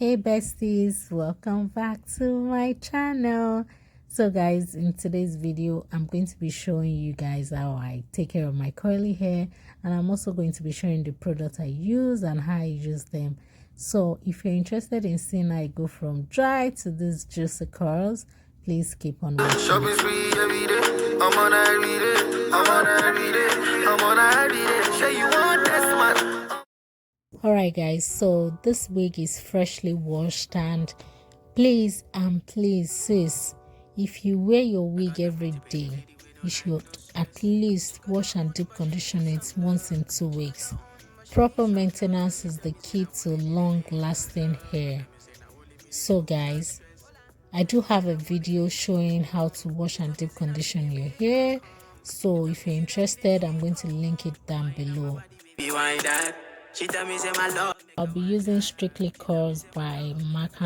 Hey besties, welcome back to my channel. So guys, in today's video I'm going to be showing you guys how I take care of my curly hair, and I'm also going to be showing the products I use and how I use them. So if you're interested in seeing how I go from dry to these juicy curls, please keep on watching. Shopping spree every day. I'm on every day. I'm on every day. I'm on every day. Say you want this much. Alright guys, so this wig is freshly washed, and please sis, if you wear your wig every day, you should at least wash and deep condition it once in 2 weeks. Proper maintenance is the key to long lasting hair. So guys, I do have a video showing how to wash and deep condition your hair, so if you're interested, I'm going to link it down below. I'll be using Stricly Curls by MARC.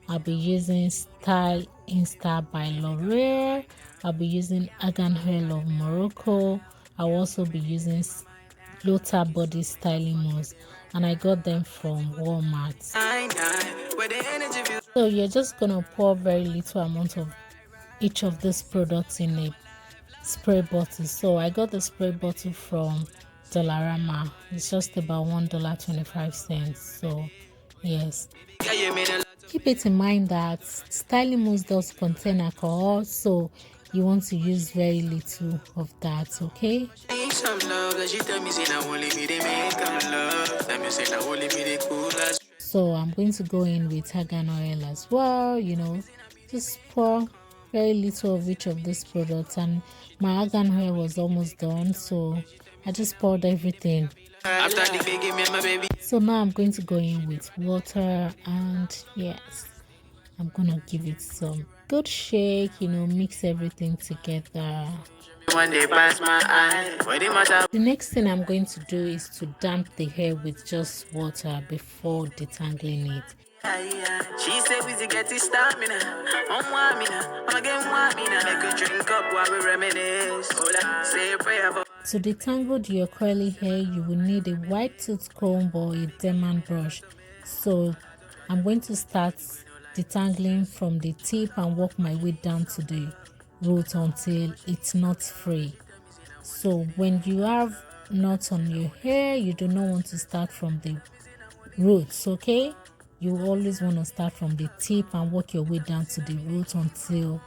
I'll be using Stylista by L'Oreal. I'll be using ARGAN Oil of Morocco. I'll also be using Lotta Body Styling Mousse, and I got them from Walmart. So you're just gonna pour very little amount of each of these products in a spray bottle. So I got the spray bottle from Dollarama. It's just about $1.25. So yes, keep it in mind that styling mousse does contain alcohol, so you want to use very little of that, okay? So I'm going to go in with argan oil as well, just pour very little of each of these products, and my argan oil was almost done, so I just poured everything. So now I'm going to go in with water, and yes, I'm gonna give it some good shake, mix everything together. The next thing I'm going to do is to damp the hair with just water before detangling it. She said we to get this stamina. Drink up while we reminisce. Say a prayer for. To detangle your curly hair, you will need a white tooth comb or a diamond brush. So I'm going to start detangling from the tip and work my way down to the root until it's not free. So when you have knots on your hair, you do not want to start from the roots, okay? You always want to start from the tip and work your way down to the root until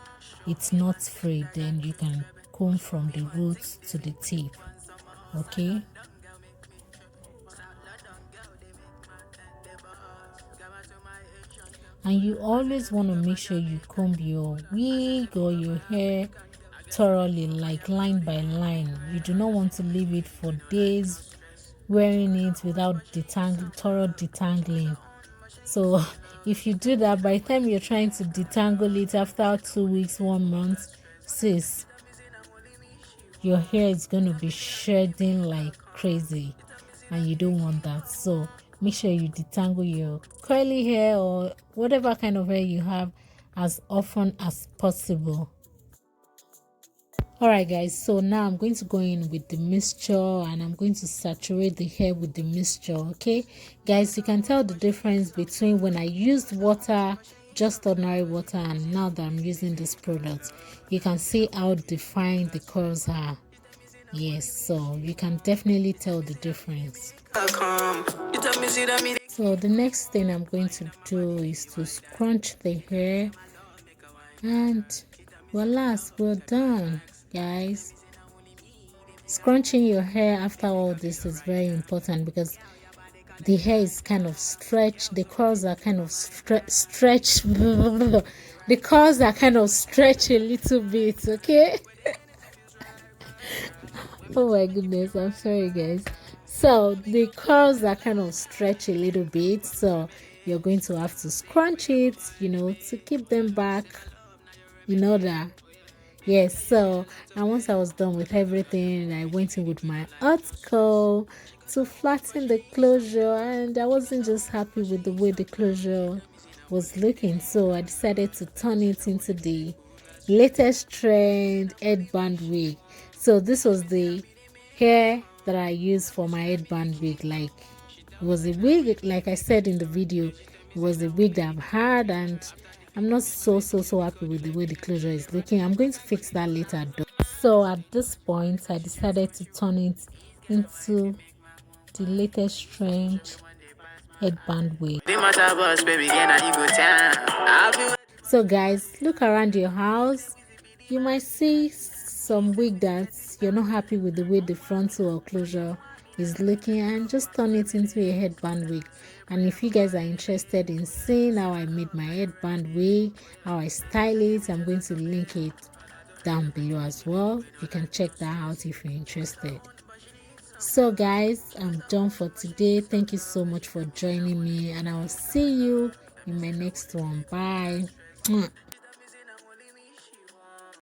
it's not free. Then you can comb from the roots to the tip, okay? And you always want to make sure you comb your wig or your hair thoroughly, like line by line. You do not want to leave it for days wearing it without thorough detangling. So if you do that, by the time you're trying to detangle it after 2 weeks, 1 month, sis, your hair is going to be shedding like crazy, and you don't want that. So make sure you detangle your curly hair or whatever kind of hair you have as often as possible. Alright guys, so now I'm going to go in with the mixture, and I'm going to saturate the hair with the mixture, okay? Guys, you can tell the difference between when I used water, just ordinary water, and now that I'm using this product. You can see how defined the curls are. Yes, so you can definitely tell the difference. So the next thing I'm going to do is to scrunch the hair, and voila, we're done. Guys, scrunching your hair after all this is very important because the hair is kind of stretched, the curls are kind of stretched the curls are kind of stretched a little bit, okay? Oh my goodness, I'm sorry guys. So the curls are kind of stretched a little bit, so you're going to have to scrunch it, to keep them back, that. Yes, so and once I was done with everything, I went in with my hot comb to flatten the closure, and I wasn't just happy with the way the closure was looking, so I decided to turn it into the latest trend headband wig. So this was the hair that I used for my headband wig. Like, it was a wig, like I said in the video, It was a wig that I've had, and I'm not so happy with the way the closure is looking. I'm going to fix that later though. So at this point, I decided to turn it into the latest trend headband wig. So guys, look around your house. You might see some wig that you're not happy with the way the frontal or closure is looking, and just turn it into a headband wig. And if you guys are interested in seeing how I made my headband wig, how I style it, I'm going to link it down below as well. You can check that out if you're interested. So guys, I'm done for today. Thank you so much for joining me, and I will see you in my next one. Bye.